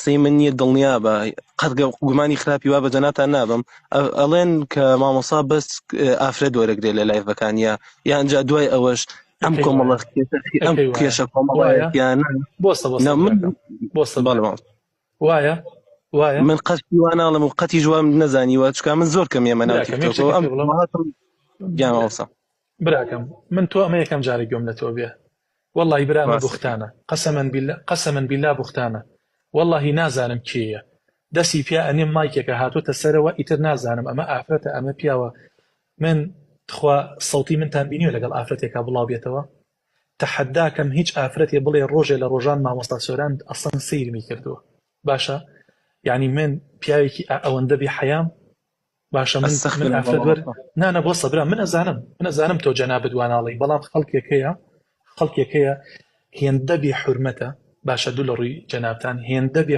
مامۆستای من نییە دڵنیابە قەت گومانی خراپی وا بەجەناتان نابم ئەڵێن کە مامۆسا بەس ئافرەت وەرەگرێت لە لایڤەکان یانجا دوای ئەوەش ئەم کۆمەڵە ئەم کێشە کۆمەڵایەتیان وایە من قەتی واناڵم و قەتی جوام نەزانیوە چکا من زۆر کەم ئێمە ناو تیکتۆکەوە ئەم گیانەوەسە براکەم من تۆ ئەمە یەکەم جارێک گوێم لە تۆ بێ والله برامە بوختانە قەسەمەن بیلا بوختانە والله نازانم کێیە دەسی پیا ئەنێم مایکێکە هاتوۆتە سەرەوە ئیتر نازانم ئەمە ئافرەتە ئەمە پیاوە من تخوا سەوتی منتان بینیوە لەگەڵ ئافرەتێکا بڵاو بێتەوە تەحەداکەم هیچ ئافرەتێ بڵێ ڕۆژێ لە ڕۆژان مامۆستا سۆران ئەسڵەن سەیرمی کردووە باشە یعنی من پیاوێکی ئەوەندە بێ حەیام باشە من ئافرەت وەر نانە بۆ سەبرا من ئەزانم تۆ جەنابەت واناڵی بەڵام خەڵکێکەیە هێندە بێ حورمەتە باشە دوو لە ڕووی جەنابتان هێندە بێ